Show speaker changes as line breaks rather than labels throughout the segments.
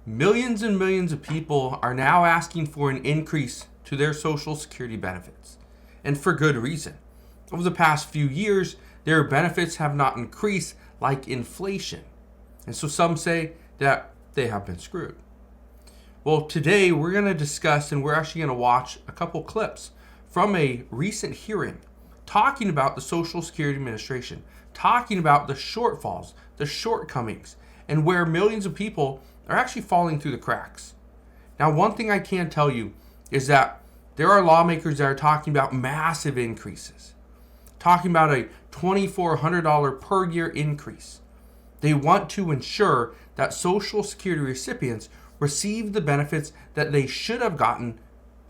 Millions and millions of people are now asking for an increase to their Social Security benefits, and for good reason. Over the past few years, their benefits have not increased like inflation, and so some say that they have been screwed. Well, today we're going to discuss, and we're actually going to watch a couple clips from a recent hearing talking about the Social Security Administration, talking about the shortfalls, the shortcomings, and where millions of people are actually falling through the cracks. Now, one thing I can tell you is that there are lawmakers that are talking about massive increases, talking about a $2,400 per year increase. They want to ensure that Social Security recipients receive the benefits that they should have gotten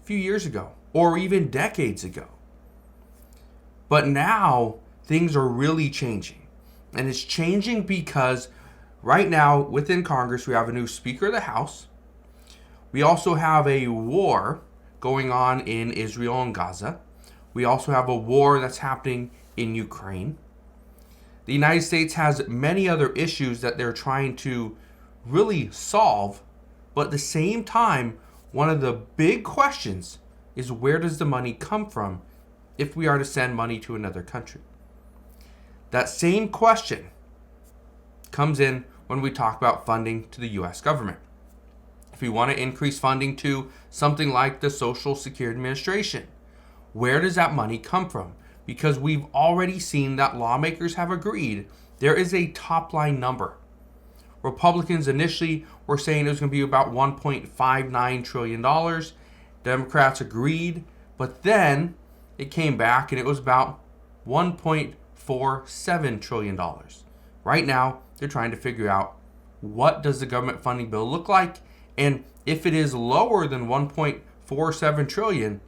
a few years ago or even decades ago. But now things are really changing. And it's changing because right now within Congress we have a new Speaker of the House. We also have a war going on in Israel and Gaza. We also have a war that's happening in Ukraine. The United States has many other issues that they're trying to really solve, but at the same time, one of the big questions is, where does the money come from if we are to send money to another country? That same question comes in when we talk about funding to the U.S. government. If we want to increase funding to something like the Social Security Administration, where does that money come from? Because we've already seen that lawmakers have agreed there is a top line number. Republicans initially were saying it was going to be about $1.59 trillion. Democrats agreed, but then it came back and it was about $1.47 trillion. Right now, they're trying to figure out, what does the government funding bill look like? And if it is lower than $1.47 trillion,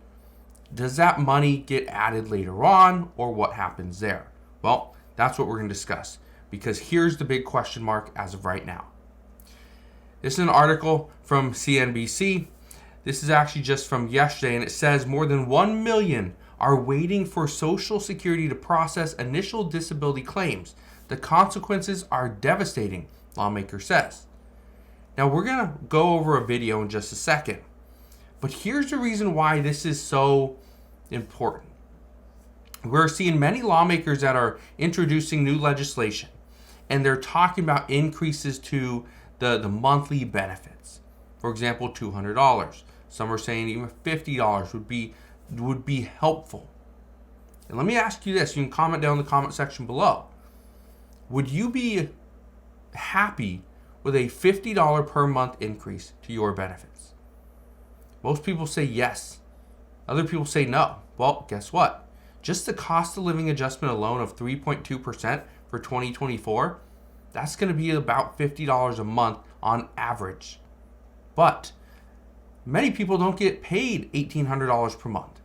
does that money get added later on, or what happens there? Well, that's what we're going to discuss, because here's the big question mark as of right now. This is an article from CNBC. This is actually just from yesterday, and it says more than 1 million are waiting for Social Security to process initial disability claims. The consequences are devastating, lawmaker says. Now, we're going to go over a video in just a second, but here's the reason why this is so important. We're seeing many lawmakers that are introducing new legislation, and they're talking about increases to the monthly benefits. For example, $200. Some are saying even $50 would be helpful. And let me ask you this. You can comment down in the comment section below. Would you be happy with a $50 per month increase to your benefits? Most people say yes. Other people say no. Well, guess what? Just the cost of living adjustment alone of 3.2% for 2024, that's going to be about $50 a month on average. But many people don't get paid $1,800 per month.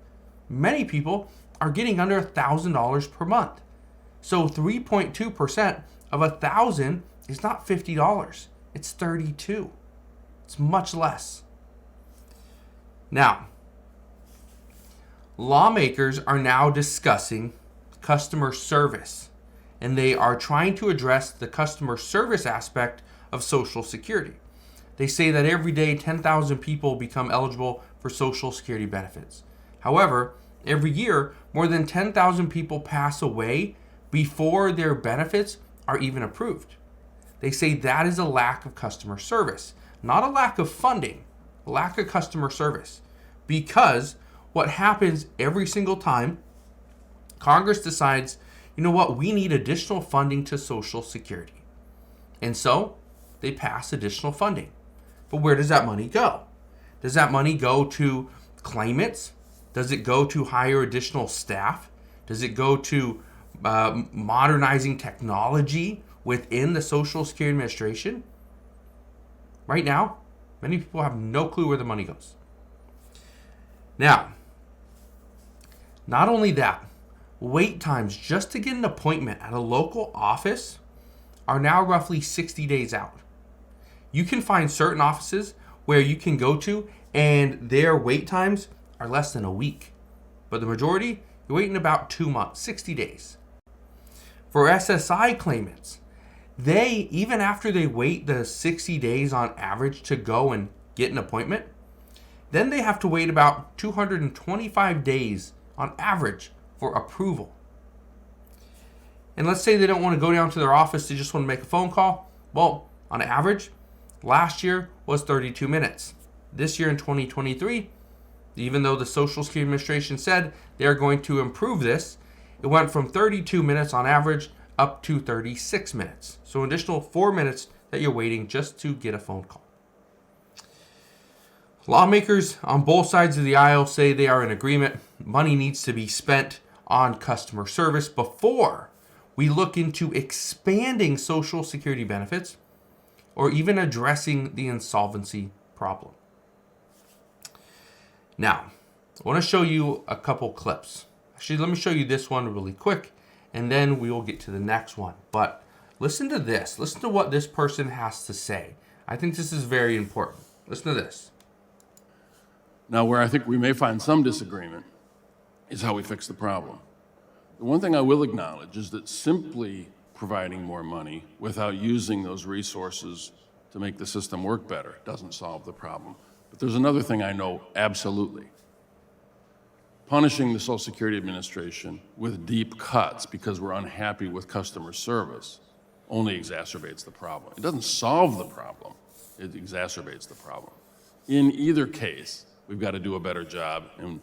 Many people are getting under $1,000 per month. So 3.2% of $1,000 is not $50. It's $32. It's much less. Now, lawmakers are now discussing customer service, and they are trying to address the customer service aspect of Social Security. They say that every day 10,000 people become eligible for Social Security benefits. However, every year more than 10,000 people pass away before their benefits are even approved. They say that is a lack of customer service, not a lack of funding, a lack of customer service. Because what happens every single time Congress decides, you know what, we need additional funding to Social Security. And so they pass additional funding. But where does that money go? Does that money go to claimants? Does it go to hire additional staff? Does it go to modernizing technology within the Social Security Administration? Right now, many people have no clue where the money goes. Now, not only that, wait times just to get an appointment at a local office are now roughly 60 days out. You can find certain offices where you can go to and their wait times are less than a week. But the majority, you're waiting about 2 months, 60 days. For SSI claimants, they, even after they wait the 60 days on average to go and get an appointment, then they have to wait about 225 days on average for approval. And let's say they don't want to go down to their office, they just want to make a phone call. Well, on average, last year was 32 minutes. This year in 2023, even though the Social Security Administration said they are going to improve this, it went from 32 minutes on average up to 36 minutes. So an additional 4 minutes that you're waiting just to get a phone call. Lawmakers on both sides of the aisle say they are in agreement. Money needs to be spent on customer service before we look into expanding Social Security benefits or even addressing the insolvency problem. Now, I want to show you a couple clips. Actually, let me show you this one really quick, and then we will get to the next one. But listen to this. Listen to what this person has to say. I think this is very important. Listen to this.
Now, where I think we may find some disagreement is how we fix the problem. The one thing I will acknowledge is that simply providing more money without using those resources to make the system work better doesn't solve the problem. But there's another thing I know absolutely. Punishing the Social Security Administration with deep cuts because we're unhappy with customer service only exacerbates the problem. It doesn't solve the problem, it exacerbates the problem. In either case, we've got to do a better job. And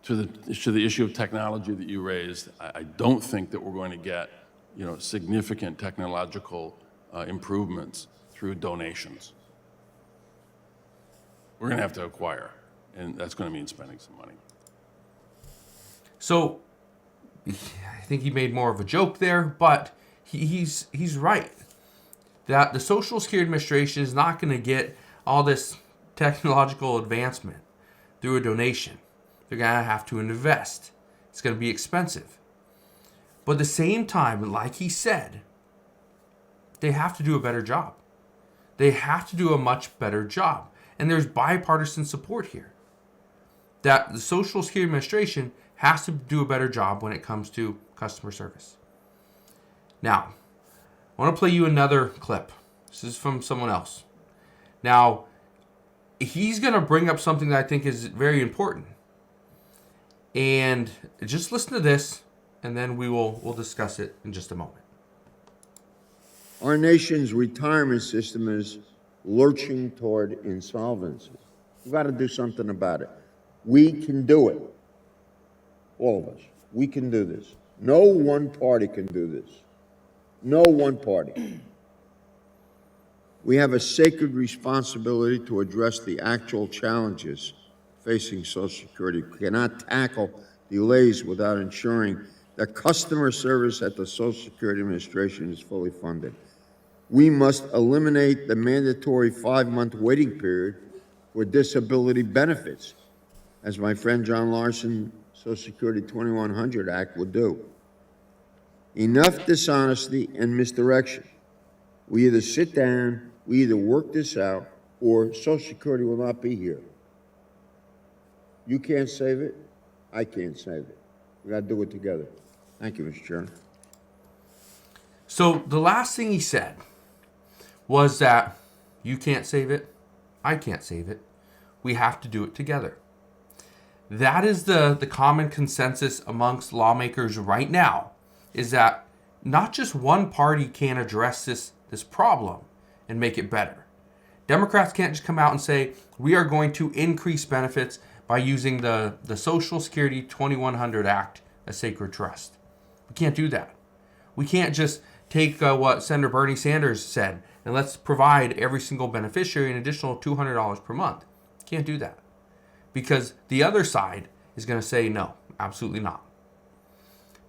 to the issue of technology that you raised, I don't think that we're going to get significant technological improvements through donations. We're going to have to acquire, and that's going to mean spending some money.
So I think he made more of a joke there, but he's right that the Social Security Administration is not going to get all this technological advancement through a donation. They're going to have to invest. It's going to be expensive. But at the same time, like he said, they have to do a better job. They have to do a much better job. And there's bipartisan support here that the Social Security Administration has to do a better job when it comes to customer service. Now, I want to play you another clip. This is from someone else. Now, he's going to bring up something that I think is very important. And just listen to this, and then we'll discuss it in just a moment.
Our nation's retirement system is lurching toward insolvency. We've got to do something about it. We can do it. All of us. We can do this. No one party can do this. No one party. We have a sacred responsibility to address the actual challenges facing Social Security. We cannot tackle delays without ensuring that customer service at the Social Security Administration is fully funded. We must eliminate the mandatory 5-month waiting period for disability benefits, as my friend John Larson, Social Security 2100 Act would do. Enough dishonesty and misdirection. We either sit down, we either work this out, or Social Security will not be here. You can't save it, I can't save it. We got to do it together. Thank you, Mr. Chairman.
So the last thing he said was that you can't save it, I can't save it. We have to do it together. That is the common consensus amongst lawmakers right now, is that not just one party can address this problem and make it better. Democrats can't just come out and say, we are going to increase benefits by using the Social Security 2100 Act, a sacred trust. We can't do that. We can't just take what Senator Bernie Sanders said and let's provide every single beneficiary an additional $200 per month. Can't do that. Because the other side is going to say no, absolutely not.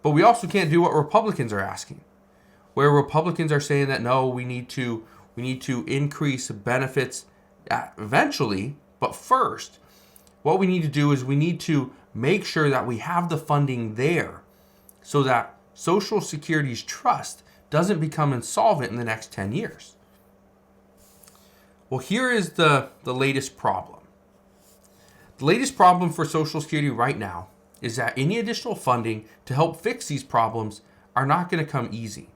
But we also can't do what Republicans are asking, where Republicans are saying that no, we need to increase benefits eventually, but first, what we need to do is we need to make sure that we have the funding there so that Social Security's trust doesn't become insolvent in the next 10 years. Well, here is the latest problem. The latest problem for Social Security right now is that any additional funding to help fix these problems are not going to come easy.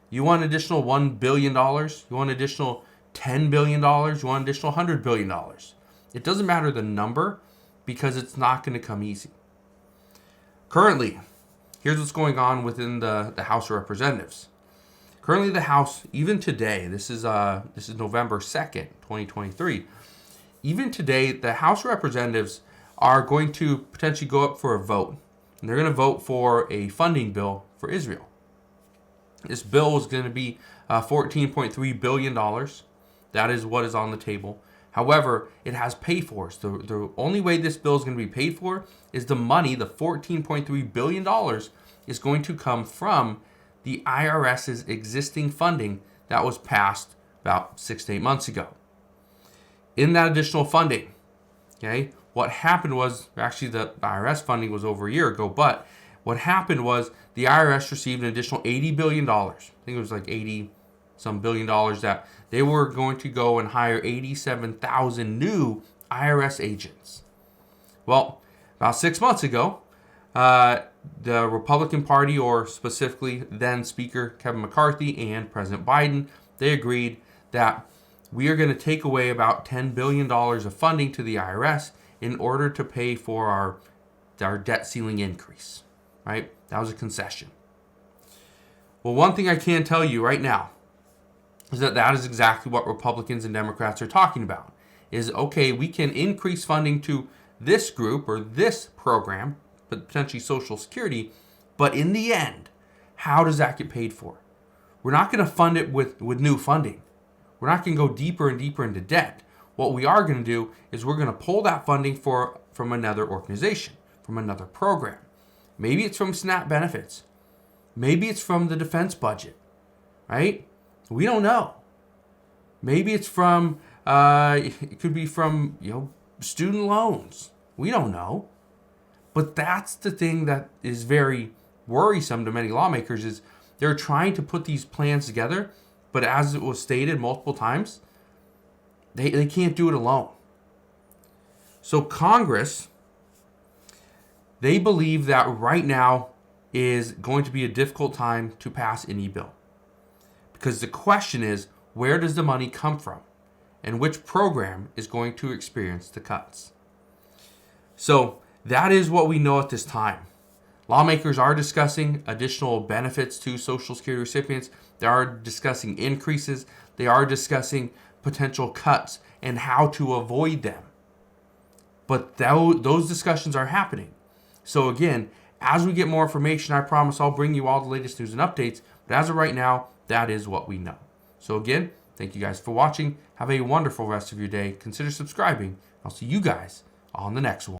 You want an additional $1 billion? You want an additional $10 billion? You want an additional $100 billion? It doesn't matter the number because it's not going to come easy. Currently, here's what's going on within the House of Representatives. Currently, the House, even today, this is November 2nd, 2023. Even today, the House of Representatives are going to potentially go up for a vote. And they're going to vote for a funding bill for Israel. This bill is going to be $14.3 billion. That is what is on the table. However, it has pay-fors. The only way this bill is going to be paid for is the money, the $14.3 billion, is going to come from the IRS's existing funding that was passed about 6 to 8 months ago. In that additional funding, okay, what happened was, actually the IRS funding was over a year ago, but what happened was the IRS received an additional $80 billion. I think it was like 80 some billion dollars that they were going to go and hire 87,000 new IRS agents. Well, about 6 months ago, the Republican Party, or specifically then Speaker Kevin McCarthy and President Biden, they agreed that we are going to take away about $10 billion of funding to the IRS in order to pay for our debt ceiling increase. Right? That was a concession. Well, one thing I can tell you right now is that is exactly what Republicans and Democrats are talking about. Is, okay, we can increase funding to this group or this program, but potentially Social Security, but in the end, how does that get paid for? We're not going to fund it with new funding. We're not going to go deeper and deeper into debt. What we are going to do is we're going to pull that funding from another organization, from another program. Maybe it's from SNAP benefits. Maybe it's from the defense budget, right? We don't know. Maybe it's from, it could be from, student loans. We don't know. But that's the thing that is very worrisome to many lawmakers, is they're trying to put these plans together, but as it was stated multiple times, they can't do it alone. So Congress, they believe that right now is going to be a difficult time to pass any bill. Because the question is, where does the money come from? And which program is going to experience the cuts? So that is what we know at this time. Lawmakers are discussing additional benefits to Social Security recipients. They are discussing increases. They are discussing potential cuts and how to avoid them. But those discussions are happening. So again, as we get more information, I promise I'll bring you all the latest news and updates. But as of right now, that is what we know. So again, thank you guys for watching. Have a wonderful rest of your day. Consider subscribing. I'll see you guys on the next one.